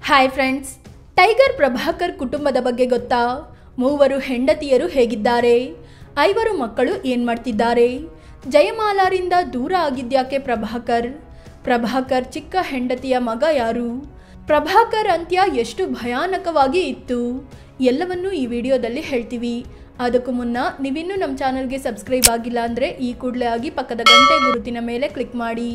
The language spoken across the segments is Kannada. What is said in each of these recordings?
ಹಾಯ್ ಫ್ರೆಂಡ್ಸ್, ಟೈಗರ್ ಪ್ರಭಾಕರ್ ಕುಟುಂಬದ ಬಗ್ಗೆ ಗೊತ್ತಾ? ಮೂವರು ಹೆಂಡತಿಯರು ಹೇಗಿದ್ದಾರೆ? 5 ಮಕ್ಕಳು ಏನು ಮಾಡ್ತಿದ್ದಾರೆ? ಜಯಮಾಲಾರಿಂದ ದೂರ ಆಗಿದ್ಯಾಕೆ ಪ್ರಭಾಕರ್ ಚಿಕ್ಕ ಹೆಂಡತಿಯ ಮಗ ಯಾರು? ಪ್ರಭಾಕರ್ ಅಂತ್ಯ ಎಷ್ಟು ಭಯಾನಕವಾಗಿ ಇತ್ತು? ಎಲ್ಲವನ್ನೂ ಈ ವಿಡಿಯೋದಲ್ಲಿ ಹೇಳ್ತೀವಿ. ಅದಕ್ಕೂ ಮುನ್ನ ನೀವಿನ್ನೂ ನಮ್ಮ ಚಾನಲ್ಗೆ ಸಬ್ಸ್ಕ್ರೈಬ್ ಆಗಿಲ್ಲ ಅಂದರೆ ಈ ಕೂಡಲೇ ಆಗಿ ಪಕ್ಕದ ಗಂಟೆ ಗುರುತಿನ ಮೇಲೆ ಕ್ಲಿಕ್ ಮಾಡಿ.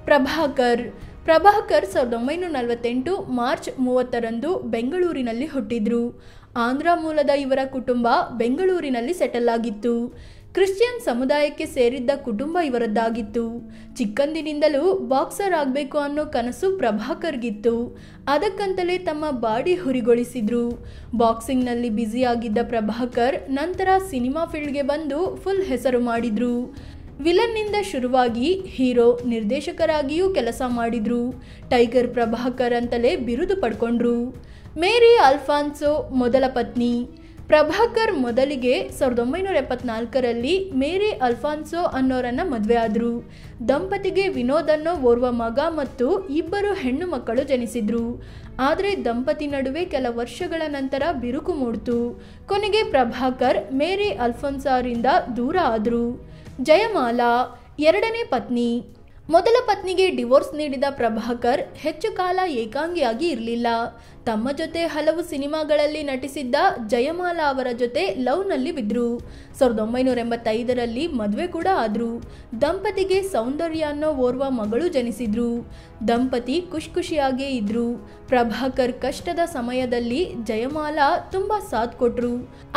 ಪ್ರಭಾಕರ್ 1948 ಮಾರ್ಚ್ 30ರಂದು ಬೆಂಗಳೂರಿನಲ್ಲಿ ಹುಟ್ಟಿದ್ರು. ಆಂಧ್ರ ಮೂಲದ ಇವರ ಕುಟುಂಬ ಬೆಂಗಳೂರಿನಲ್ಲಿ ಸೆಟಲ್ ಆಗಿತ್ತು. ಕ್ರಿಶ್ಚಿಯನ್ ಸಮುದಾಯಕ್ಕೆ ಸೇರಿದ್ದ ಕುಟುಂಬ ಇವರದ್ದಾಗಿತ್ತು. ಚಿಕ್ಕಂದಿನಿಂದಲೂ ಬಾಕ್ಸರ್ ಆಗಬೇಕು ಅನ್ನೋ ಕನಸು ಪ್ರಭಾಕರ್ಗಿತ್ತು. ಅದಕ್ಕಂತಲೇ ತಮ್ಮ ಬಾಡಿ ಹುರಿಗೊಳಿಸಿದ್ರು. ಬಾಕ್ಸಿಂಗ್ನಲ್ಲಿ ಬ್ಯುಸಿಯಾಗಿದ್ದ ಪ್ರಭಾಕರ್ ನಂತರ ಸಿನಿಮಾ ಫೀಲ್ಡ್ಗೆ ಬಂದು ಫುಲ್ ಹೆಸರು ಮಾಡಿದ್ರು. ವಿಲನ್ನಿಂದ ಶುರುವಾಗಿ ಹೀರೋ, ನಿರ್ದೇಶಕರಾಗಿಯೂ ಕೆಲಸ ಮಾಡಿದ್ರು. ಟೈಗರ್ ಪ್ರಭಾಕರ್ ಅಂತಲೇ ಬಿರುದು ಪಡ್ಕೊಂಡ್ರು. ಮೇರಿ ಅಲ್ಫಾನ್ಸೋ ಮೊದಲ ಪತ್ನಿ. ಪ್ರಭಾಕರ್ ಮೊದಲಿಗೆ 1974ರಲ್ಲಿ ಮೇರಿ ಅಲ್ಫಾನ್ಸೋ ಅನ್ನೋರನ್ನ ಮದುವೆ ಆದರು. ದಂಪತಿಗೆ ವಿನೋದ್ ಅನ್ನೋ ಓರ್ವ ಮಗ ಮತ್ತು 2 ಹೆಣ್ಣು ಮಕ್ಕಳು ಜನಿಸಿದ್ರು. ಆದರೆ ದಂಪತಿ ನಡುವೆ ಕೆಲ ವರ್ಷಗಳ ನಂತರ ಬಿರುಕು ಮೂಡಿತು. ಕೊನೆಗೆ ಪ್ರಭಾಕರ್ ಮೇರಿ ಅಲ್ಫಾನ್ಸೋರಿಂದ ದೂರ ಆದರು. ಜಯಮಾಲಾ 2ನೇ ಪತ್ನಿ. ಮೊದಲ ಪತ್ನಿಗೆ ಡಿವೋರ್ಸ್ ನೀಡಿದ ಪ್ರಭಾಕರ್ ಹೆಚ್ಚು ಕಾಲ ಏಕಾಂಗಿಯಾಗಿ ಇರಲಿಲ್ಲ. ತಮ್ಮ ಜೊತೆ ಹಲವು ಸಿನಿಮಾಗಳಲ್ಲಿ ನಟಿಸಿದ್ದ ಜಯಮಾಲಾ ಅವರ ಜೊತೆ ಲವ್ನಲ್ಲಿ ಬಿದ್ದರು. 1985ರಲ್ಲಿ ಮದುವೆ ಕೂಡ ಆದರು. ದಂಪತಿಗೆ ಸೌಂದರ್ಯ ಅನ್ನೋ ಓರ್ವ ಮಗಳು ಜನಿಸಿದ್ರು. ದಂಪತಿ ಖುಷಿಯಾಗೇ ಇದ್ರು. ಪ್ರಭಾಕರ್ ಕಷ್ಟದ ಸಮಯದಲ್ಲಿ ಜಯಮಾಲಾ ತುಂಬಾ ಸಾಥ್ ಕೊಟ್ರು.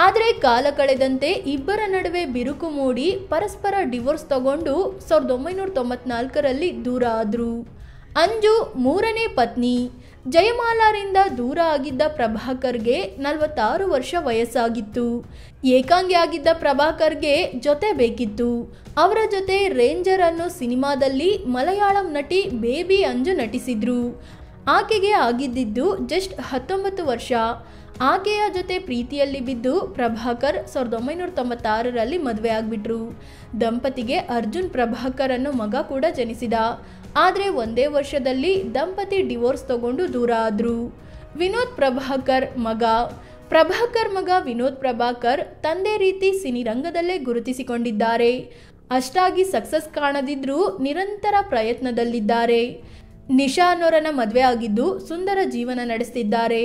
ಆದರೆ ಕಾಲ ಕಳೆದಂತೆ ಇಬ್ಬರ ನಡುವೆ ಬಿರುಕು ಮೂಡಿ ಪರಸ್ಪರ ಡಿವೋರ್ಸ್ ತಗೊಂಡು 1994ರಲ್ಲಿ ದೂರ ಆದ್ರು. ಅಂಜು 3ನೇ ಪತ್ನಿ. ಜಯಮಾಲಾರಿಂದ ದೂರ ಆಗಿದ್ದ ಪ್ರಭಾಕರ್ಗೆ 46 ವರ್ಷ ವಯಸ್ಸಾಗಿತ್ತು. ಏಕಾಂಗಿಯಾಗಿದ್ದ ಪ್ರಭಾಕರ್ಗೆ ಜೊತೆ ಬೇಕಿತ್ತು. ಅವರ ಜೊತೆ ರೇಂಜರ್ ಅನ್ನೋ ಸಿನಿಮಾದಲ್ಲಿ ಮಲಯಾಳಂ ನಟಿ ಬೇಬಿ ಅಂಜು ನಟಿಸಿದ್ರು. ಆಕೆಗೆ ಆಗಿದ್ದಿದ್ದು ಜಸ್ಟ್ 19 ವರ್ಷ. ಆಕೆಯ ಜೊತೆ ಪ್ರೀತಿಯಲ್ಲಿ ಬಿದ್ದು ಪ್ರಭಾಕರ್ 1996ರಲ್ಲಿ ಮದುವೆ ಆಗಿಬಿಟ್ರು. ದಂಪತಿಗೆ ಅರ್ಜುನ್ ಪ್ರಭಾಕರ್ ಅನ್ನೋ ಮಗ ಕೂಡ ಜನಿಸಿದ. ಆದರೆ ಒಂದೇ ವರ್ಷದಲ್ಲಿ ದಂಪತಿ ಡಿವೋರ್ಸ್ ತಗೊಂಡು ದೂರ ಆದ್ರು. ವಿನೋದ್ ಪ್ರಭಾಕರ್ ಮಗ. ಪ್ರಭಾಕರ್ ಮಗ ವಿನೋದ್ ಪ್ರಭಾಕರ್ ತಂದೆ ರೀತಿ ಸಿನಿರಂಗದಲ್ಲೇ ಗುರುತಿಸಿಕೊಂಡಿದ್ದಾರೆ. ಅಷ್ಟಾಗಿ ಸಕ್ಸಸ್ ಕಾಣದಿದ್ರೂ ನಿರಂತರ ಪ್ರಯತ್ನದಲ್ಲಿದ್ದಾರೆ. ನಿಶಾ ಅನ್ನೋರನ್ನ ಮದುವೆ ಆಗಿದ್ದು ಸುಂದರ ಜೀವನ ನಡೆಸ್ತಿದ್ದಾರೆ.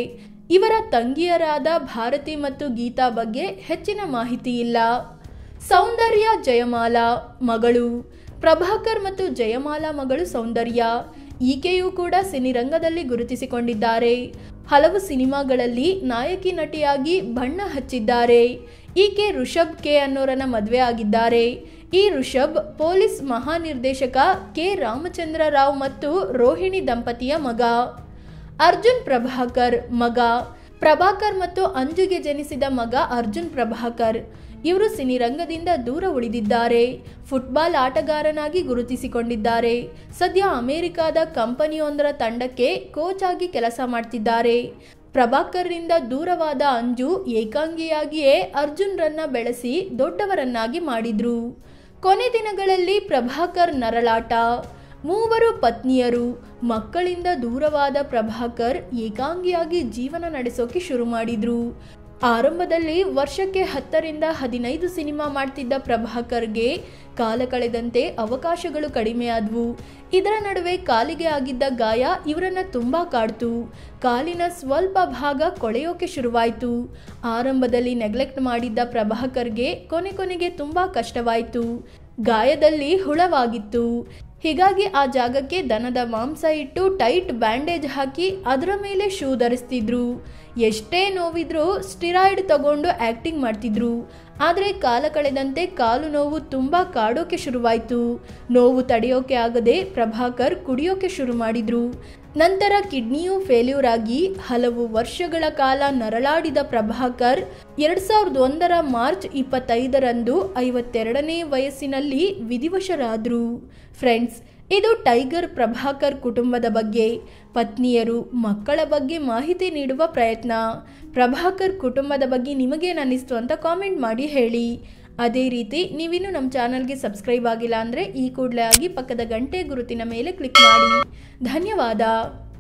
ಇವರ ತಂಗಿಯರಾದ ಭಾರತಿ ಮತ್ತು ಗೀತಾ ಬಗ್ಗೆ ಹೆಚ್ಚಿನ ಮಾಹಿತಿ ಇಲ್ಲ. ಸೌಂದರ್ಯ ಜಯಮಾಲಾ ಮಗಳು. ಪ್ರಭಾಕರ್ ಮತ್ತು ಜಯಮಾಲಾ ಮಗಳು ಸೌಂದರ್ಯ. ಈಕೆಯೂ ಕೂಡ ಸಿನಿರಂಗದಲ್ಲಿ ಗುರುತಿಸಿಕೊಂಡಿದ್ದಾರೆ. ಹಲವು ಸಿನಿಮಾಗಳಲ್ಲಿ ನಾಯಕಿ ನಟಿಯಾಗಿ ಬಣ್ಣ ಹಚ್ಚಿದ್ದಾರೆ. ಈಕೆ ಋಷಭ್ ಕೆ ಅನ್ನೋರನ್ನ ಮದುವೆ ಆಗಿದ್ದಾರೆ. ಈ ಋಷಭ್ ಪೊಲೀಸ್ ಮಹಾನಿರ್ದೇಶಕ ಕೆ ರಾಮಚಂದ್ರ ರಾವ್ ಮತ್ತು ರೋಹಿಣಿ ದಂಪತಿಯ ಮಗ. ಅರ್ಜುನ್ ಪ್ರಭಾಕರ್ ಮಗ. ಪ್ರಭಾಕರ್ ಮತ್ತು ಅಂಜುಗೆ ಜನಿಸಿದ ಮಗ ಅರ್ಜುನ್ ಪ್ರಭಾಕರ್. ಇವರು ಸಿನಿರಂಗದಿಂದ ದೂರ ಉಳಿದಿದ್ದಾರೆ. ಫುಟ್ಬಾಲ್ ಆಟಗಾರನಾಗಿ ಗುರುತಿಸಿಕೊಂಡಿದ್ದಾರೆ. ಸದ್ಯ ಅಮೆರಿಕಾದ ಕಂಪನಿಯೊಂದರ ತಂಡಕ್ಕೆ ಕೋಚ್ ಆಗಿ ಕೆಲಸ ಮಾಡ್ತಿದ್ದಾರೆ. ಪ್ರಭಾಕರ್ರಿಂದ ದೂರವಾದ ಅಂಜು ಏಕಾಂಗಿಯಾಗಿಯೇ ಅರ್ಜುನ್ರನ್ನ ಬೆಳೆಸಿ ದೊಡ್ಡವರನ್ನಾಗಿ ಮಾಡಿದ್ರು. ಕೊನೆ ದಿನಗಳಲ್ಲಿ ಪ್ರಭಾಕರ್ ನರಳಾಟ. 3 ಪತ್ನಿಯರು. ಮಕ್ಕಳಿಂದ ದೂರವಾದ ಪ್ರಭಾಕರ್ ಏಕಾಂಗಿಯಾಗಿ ಜೀವನ ನಡೆಸೋಕೆ ಶುರು ಮಾಡಿದ್ರು. ಆರಂಭದಲ್ಲಿ ವರ್ಷಕ್ಕೆ 10ರಿಂದ 15 ಸಿನಿಮಾ ಮಾಡ್ತಿದ್ದ ಪ್ರಭಾಕರ್ಗೆ ಕಾಲ ಕಳೆದಂತೆ ಅವಕಾಶಗಳು ಕಡಿಮೆಯಾದವು. ಇದರ ನಡುವೆ ಕಾಲಿಗೆ ಆಗಿದ್ದ ಗಾಯ ಇವರನ್ನ ತುಂಬಾ ಕಾಡ್ತು. ಕಾಲಿನ ಸ್ವಲ್ಪ ಭಾಗ ಕೊಳೆಯೋಕೆ ಶುರುವಾಯಿತು. ಆರಂಭದಲ್ಲಿ ನೆಗ್ಲೆಕ್ಟ್ ಮಾಡಿದ್ದ ಪ್ರಭಾಕರ್ಗೆ ಕೊನೆಗೆ ತುಂಬಾ ಕಷ್ಟವಾಯಿತು. ಗಾಯದಲ್ಲಿ ಹುಳವಾಗಿತ್ತು. ಹೀಗಾಗಿ ಆ ಜಾಗಕ್ಕೆ ದನದ ಮಾಂಸ ಇಟ್ಟು ಟೈಟ್ ಬ್ಯಾಂಡೇಜ್ ಹಾಕಿ ಅದರ ಮೇಲೆ ಶೂ ಧರಿಸ್ತಿದ್ರು. ಎಷ್ಟೇ ನೋವಿದ್ರೂ ಸ್ಟಿರಾಯ್ಡ್ ತಗೊಂಡು ಆ್ಯಕ್ಟಿಂಗ್ ಮಾಡ್ತಿದ್ರು. ಆದರೆ ಕಾಲ ಕಳೆದಂತೆ ಕಾಲು ನೋವು ತುಂಬ ಕಾಡೋಕೆ ಶುರುವಾಯಿತು. ನೋವು ತಡೆಯೋಕೆ ಆಗದೆ ಪ್ರಭಾಕರ್ ಕುಡಿಯೋಕೆ ಶುರು ಮಾಡಿದ್ರು. ನಂತರ ಕಿಡ್ನಿಯೂ ಫೇಲ್ಯೂರ್ ಆಗಿ ಹಲವು ವರ್ಷಗಳ ಕಾಲ ನರಳಾಡಿದ ಪ್ರಭಾಕರ್ 2001ರ ಮಾರ್ಚ್ 25ರಂದು 52ನೇ ವಯಸ್ಸಿನಲ್ಲಿ ವಿಧಿವಶರಾದರು. ಫ್ರೆಂಡ್ಸ್, ಇದು ಟೈಗರ್ ಪ್ರಭಾಕರ್ ಕುಟುಂಬದ ಬಗ್ಗೆ, ಪತ್ನಿಯರು, ಮಕ್ಕಳ ಬಗ್ಗೆ ಮಾಹಿತಿ ನೀಡುವ ಪ್ರಯತ್ನ. ಪ್ರಭಾಕರ್ ಕುಟುಂಬದ ಬಗ್ಗೆ ನಿಮಗೇನಿಸ್ತು ಅಂತ ಕಾಮೆಂಟ್ ಮಾಡಿ ಹೇಳಿ. ಅದೇ ರೀತಿ ನೀವಿನ್ನೂ ನಮ್ಮ ಚಾನಲ್ಗೆ ಸಬ್ಸ್ಕ್ರೈಬ್ ಆಗಿಲ್ಲ ಅಂದರೆ ಈ ಕೂಡಲೇ ಆಗಿ ಪಕ್ಕದ ಗಂಟೆ ಗುರುತಿನ ಮೇಲೆ ಕ್ಲಿಕ್ ಮಾಡಿ. ಧನ್ಯವಾದ.